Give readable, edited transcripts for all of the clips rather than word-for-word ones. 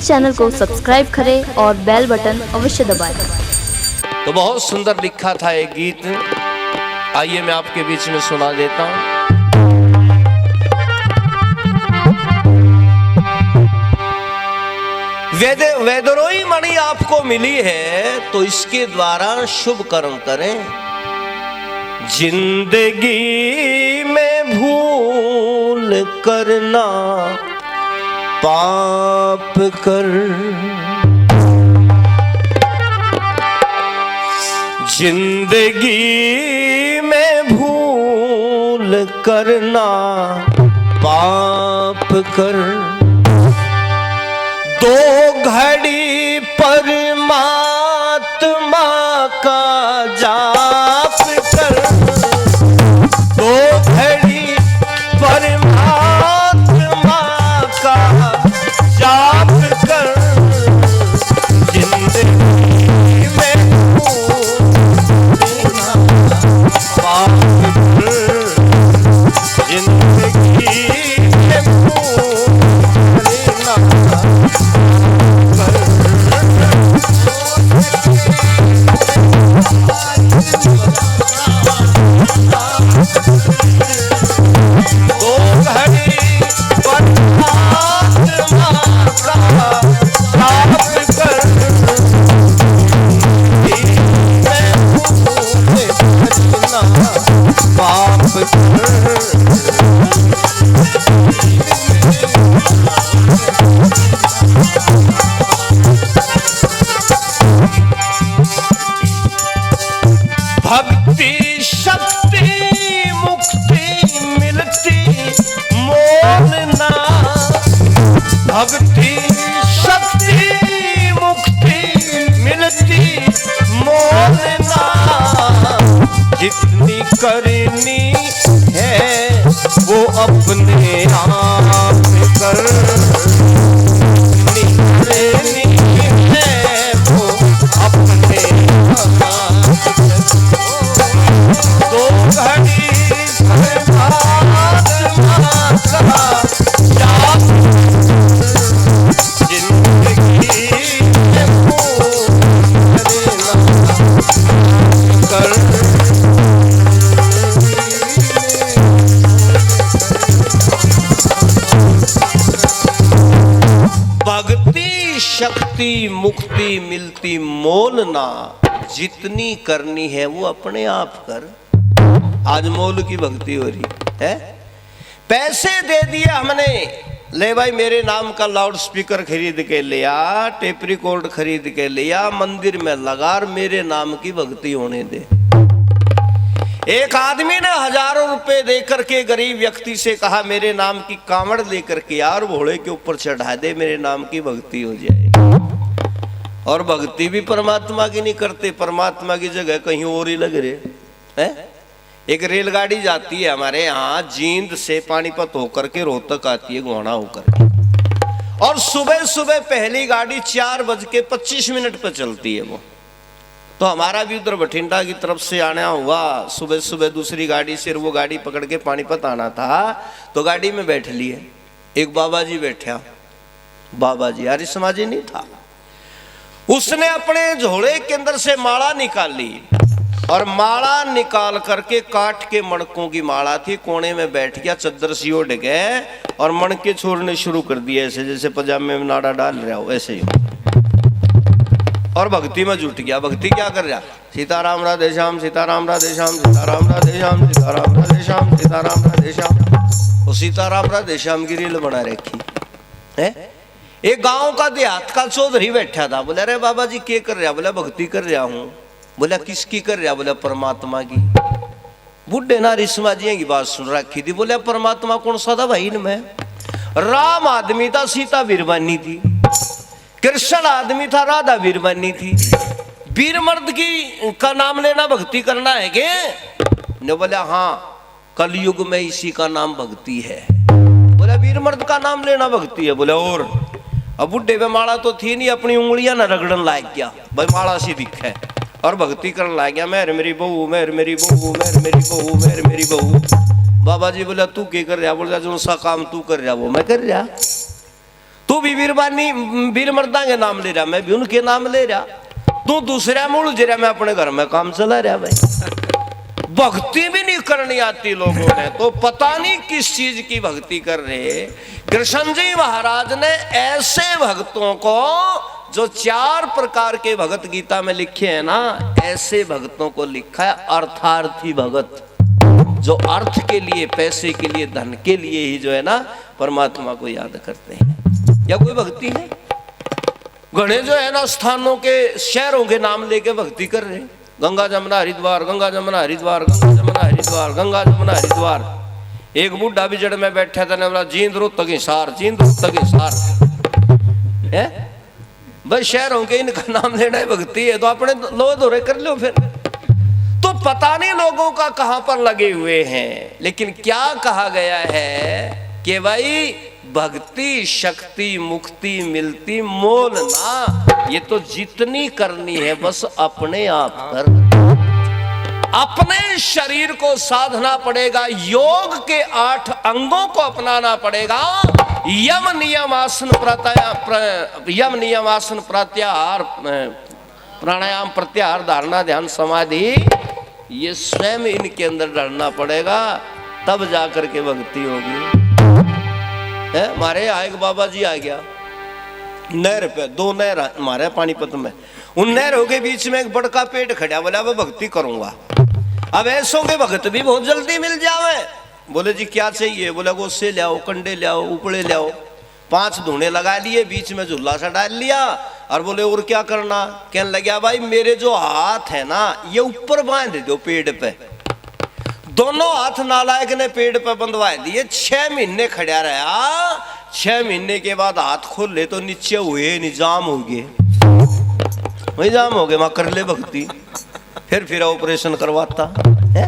इस चैनल को सब्सक्राइब करें और बेल बटन अवश्य दबाएं। तो बहुत सुंदर लिखा था एक गीत, आइए मैं आपके बीच में सुना देता हूं। वेदरोई मणि आपको मिली है तो इसके द्वारा शुभ कर्म करें। जिंदगी में भूल करना पाप कर, जिंदगी में भूल करना पाप कर। दो घड़ी परमात्मा का जाप कर, दो घड़ी परमात्मा का जाप कर। जिंदगी में भूलना पाप कर, जिंदगी में भूलना भक्ति शक्ति मुक्ति मिलती मोल ना, भक्ति शक्ति मुक्ति मिलती मोल ना। जितनी करनी है वो अपने आप कर, जितनी करनी है वो अपने आप। दो घड़ी परमात्मा का जाप, जिंदगी में भूलना कर। भक्ति शक्ति मुक्ति मिलती मोल ना, जितनी करनी है वो अपने आप कर। आज मोल की भक्ति हो रही है, पैसे दे दिए हमने, ले भाई मेरे नाम का लाउड स्पीकर खरीद के लिया, टेप रिकॉर्ड खरीद के लिया, मंदिर में लगा, मेरे नाम की भक्ति होने दे। एक आदमी ने हजारों रुपए देकर के गरीब व्यक्ति से कहा मेरे नाम की कांवड़ लेकर के यार घोड़े के ऊपर चढ़ा दे, मेरे नाम की भक्ति हो जाए। और भक्ति भी परमात्मा की नहीं करते, परमात्मा की जगह कहीं और ही लग रहे हैं। एक रेलगाड़ी जाती है हमारे यहाँ जींद से पानीपत होकर के रोहतक आती है गोहाना होकर के, और सुबह सुबह पहली गाड़ी 4:25 पर चलती है वो। तो हमारा भी उधर बठिंडा की तरफ से आना हुआ, सुबह सुबह दूसरी गाड़ी से वो गाड़ी पकड़ के पानीपत आना था। तो गाड़ी में बैठ लिए, एक बाबा जी बैठा, बाबा जी आर्य समाजी नहीं था। उसने अपने झोले के अंदर से माला निकाली और माला निकाल करके काट के मणकों की माला थी, कोने में बैठ गया, चद्दर सी ओढ़ गए और मणके छोड़ने शुरू कर दिए, ऐसे जैसे पजामे में नाड़ा डाल रहा हो ऐसे ही, और भक्ति में जुट गया। भक्ति क्या कर रहा? सीताराम राधे श्याम, सीताराम राधे श्याम, सीताराम राधे श्याम, सीताराम राधे श्याम, सीताराम राधे श्याम। वो सीताराम राधे श्याम की रील बना रखी है। एक गांव का देहात का चौधरी बैठा था, बोला अरे बाबा जी क्या कर रहा? बोला भक्ति कर रहा हूँ। बोला किसकी कर रहा? बोला परमात्मा की। बुढ़े ना रिश्माजिया की बात सुन रखी थी। बोला परमात्मा कौन सा था भाई? में राम आदमी था, सीता वीरवानी थी, कृष्ण आदमी था, राधा वीरवानी थी। वीर मर्द की का नाम लेना भक्ति करना है क्या? ने बोला हाँ, कलयुग में इसी का नाम भक्ति है। बोला वीर मर्द का नाम लेना भक्ति है? बोला और अब बुढ़े पे माला तो थी नहीं, अपनी उंगलियां ना रगड़न लाग गया, भाई माला सी दिखे और भक्ति करने लाग गया, मेहर मेरी बहू, मेहर मेरी बहू, मेहर मेरी बहू, मेहर मेरी बहू। बाबा जी बोला तू क्या कर रहा? बोला जो सा काम तू कर रहा वो मैं कर रहा। तू तू भी वीरबानी वीर मर्दा के नाम ले रहा, मैं भी उनके नाम ले रहा, तू दूसरा मूल जे रहा, मैं अपने घर में काम चला रहा भाई। भक्ति भी नहीं करनी आती लोगों ने, तो पता नहीं किस चीज की भक्ति कर रहे। कृष्ण जी महाराज ने ऐसे भक्तों को, जो 4 प्रकार के भगत गीता में लिखे हैं ना, ऐसे भक्तों को लिखा है अर्थार्थी भगत, जो अर्थ के लिए, पैसे के लिए, धन के लिए ही जो है ना परमात्मा को याद करते हैं। या कोई भक्ति है? घने जो है ना स्थानों के, शहरों के नाम लेके भक्ति कर रहे हैं, गंगा जमुना हरिद्वार, गंगा जमुना हरिद्वार, गंगा जमुना हरिद्वार, गंगा जमुना हरिद्वार। एक बूढ़ा भी जड़ में बैठा था, ने बोला जींद रोहतक हिसार, जींद रोहतक हिसार है भाई। शहरों के इनका नाम लेना है भक्ति है, तो अपने लो दोरे कर लो फिर। तो पता नहीं लोगों का कहां पर लगे हुए हैं, लेकिन क्या कहा गया है कि भाई भक्ति शक्ति मुक्ति मिलती मोल ना, ये तो जितनी करनी है बस अपने आप कर। अपने शरीर को साधना पड़ेगा, योग के 8 अंगों को अपनाना पड़ेगा। यम नियम आसन यम नियम आसन प्रत्याहार, प्राणायाम प्रत्याहार, धारणा ध्यान समाधि, ये स्वयं इनके अंदर डालना पड़ेगा, तब जाकर के भक्ति होगी। हमारे आए बाबा जी आ गया नहर पे, 2 नहर हमारे पानीपत में, उन नहरों के बीच में एक बड़का पेड़ खड़ा, बोला मैं भक्ति करूंगा। अब ऐसों के भगत भी बहुत जल्दी मिल जावे। बोले जी क्या चाहिए? बोला गोसे ले आओ, कंडे ले आओ, उपड़े ले आओ। 5 धूने लगा लिए, बीच में झुल्ला सा डाल लिया, और बोले और क्या करना? कहने लगा भाई मेरे जो हाथ है ना ये ऊपर बांध दो पेड़ पे। दोनों हाथ नालायक ने पेड़ पे बंधवा दिए। 6 महीने खड़ा रहा। 6 महीने के बाद हाथ खोल ले तो नीचे हुए निजाम हो गए, वही जाम हो गए। मां कर ले भक्ति, फिर ऑपरेशन करवाता है।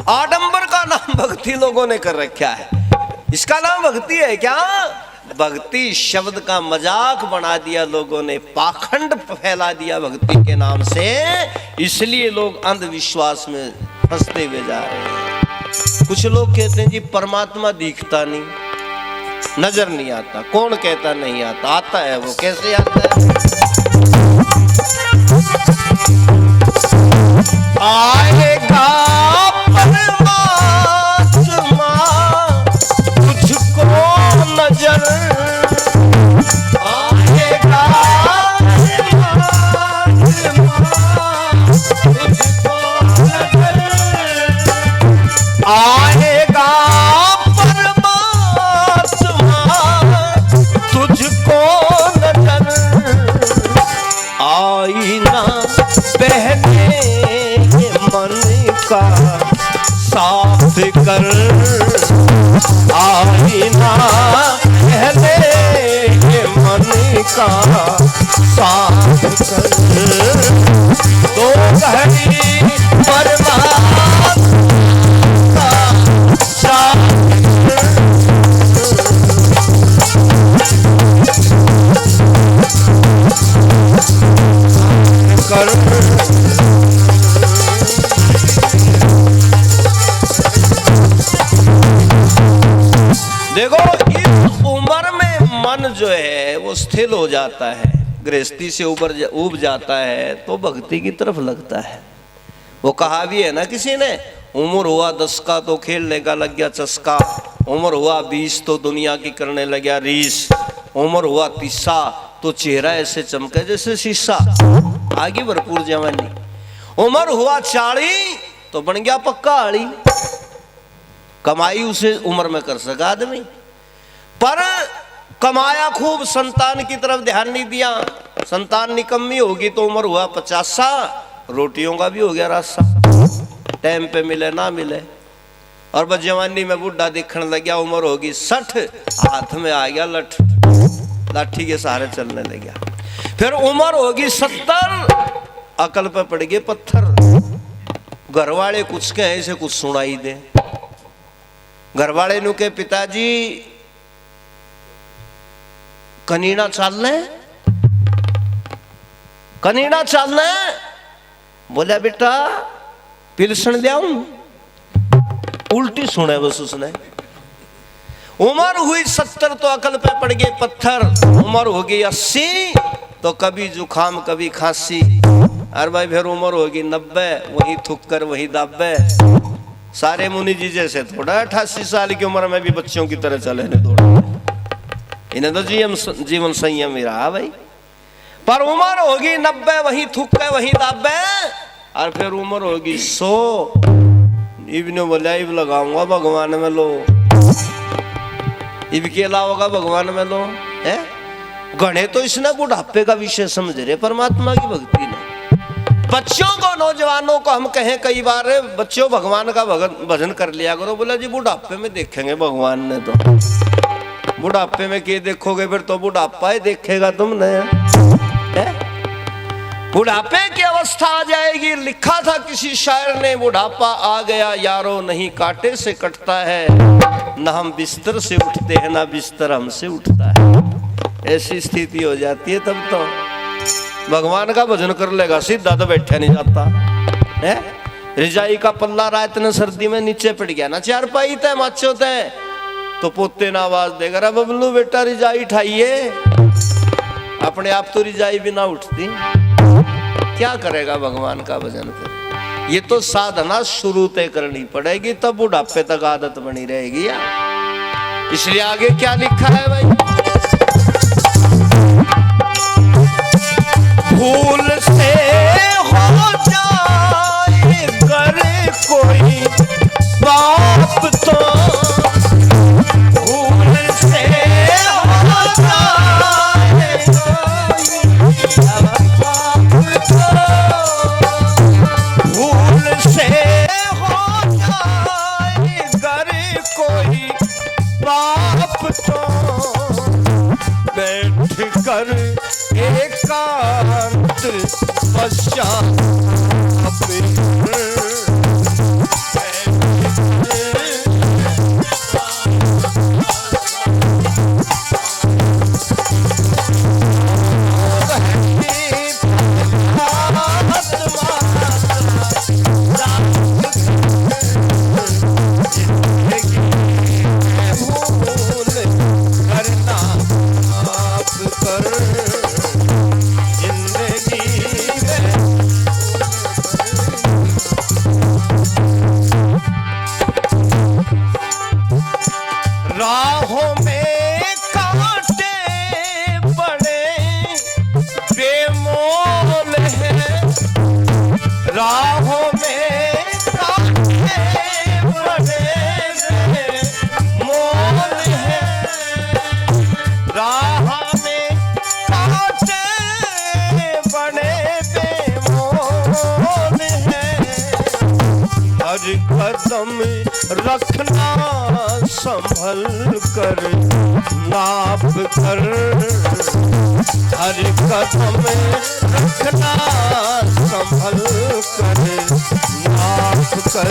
आडंबर का नाम भक्ति लोगों ने कर रखा है, इसका नाम भक्ति है क्या? भक्ति शब्द का मजाक बना दिया लोगों ने, पाखंड फैला दिया भक्ति के नाम से, इसलिए लोग अंधविश्वास में फंसते हुए जा रहे हैं। कुछ लोग कहते हैं जी परमात्मा दिखता नहीं, नजर नहीं आता। कौन कहता नहीं आता? आता है। वो कैसे आता है? आएगा परमात्मा तुझको नजर, आएगा आएगा परमात्मा तुझको नजर, आईना पहने मन का साफ कर, आईना पहने मन का साफ कर, तो घड़ी परमात्मा देखो इस उम्र में मन जो है वो स्थिर हो जाता है, गृहस्थी से उब जाता है तो भक्ति की तरफ लगता है। वो कहा भी है ना किसी ने, उम्र हुआ 10 का तो खेलने का लग गया चस्का, उम्र हुआ 20 तो दुनिया की करने लग गया रीस, उम्र हुआ 30 तो चेहरा ऐसे चमके जैसे शीशा, आगे भरपूर जवानी। उम्र हुआ 40 तो बन गया पक्का आड़ी। कमाई उसे उम्र में कर सका आदमी, पर कमाया खूब, संतान की तरफ ध्यान नहीं दिया, संतान निकम्मी होगी तो उम्र हुआ 50, रोटियों का भी हो गया रास्ता, टाइम पे मिले ना मिले। और बस जवानी में बुढ़ा दिखने लग गया, उम्र होगी 60, हाथ में आ गया लठ, लाठी के सहारे चलने लग गया। फिर उम्र होगी 70, अकल पे पड़ गए पत्थर। घर वाले कुछ कहे से कुछ सुनाई दे। घर वाले नु के पिताजी कनीना चालना है, कनीना चालना है। बोला बेटा पिलसन ले आऊं, उल्टी सुने बस उसने। उम्र हुई 70 तो अकल पे पड़ गए पत्थर, उम्र हो गई 80 तो कभी जुखाम कभी खांसी, और भाई फिर उम्र होगी 90 वही थुक कर वही दाबे। सारे मुनि जी जैसे थोड़ा 88 साल की उम्र में भी बच्चों की तरह चले ने दौड़, इन्हें तो जीवन संयम ही रहा भाई। पर उम्र होगी 90 वही थुक के वही दाबे, और फिर उम्र होगी 100 इबने बोला इब लगाऊंगा भगवान में लो, इब के अलावा भगवान में लो है। गणे तो इसने बुढ़ापे का विषय समझ रहे, परमात्मा की भक्ति ने। बच्चों को नौजवानों को हम कहें कई बार, बच्चों भगवान का भजन कर लिया करो, बोला जी बुढ़ापे में देखेंगे भगवान ने, तो बुढ़ापे में क्या देखोगे, फिर तो बुढ़ापा ही देखेगा तुमने है? बुढ़ापे की अवस्था आ जाएगी। लिखा था किसी शायर ने, बुढ़ापा आ गया यारो नहीं कांटे से कटता है, न हम बिस्तर से उठते हैं ना बिस्तर हमसे उठता है। ऐसी स्थिति हो जाती है तब तो भगवान का भजन कर लेगा, सीधा तो बैठा नहीं जाता है। रिजाई का पल्ला रात ने सर्दी में नीचे पड़ गया ना, चार पाई तय माचो तय, तो पोते ना आवाज देगा, रे बबलू बेटा रिजाई उठाइए, अपने आप तो रिजाई भी ना उठती। क्या करेगा भगवान का भजन फिर? ये तो साधना शुरू तय करनी पड़ेगी, तब बुढ़ापे तक आदत बनी रहेगी यार। इसलिए आगे क्या लिखा है भाई, भूल से हो जाए कर कोई बाप तो, भूल से हो जाए भूल से हो जाए कर कोई बाप तो, बैठ कर एकांत पश्चात राहों में कांटे बड़े बेमोल हैं, राहों में कांटे बड़े बेमोल हैं, राह में कांटे बड़े बेमोल हैं, हर कदम रखना संभल कर नाप कर, हर कदम रखना संभल कर नाप कर।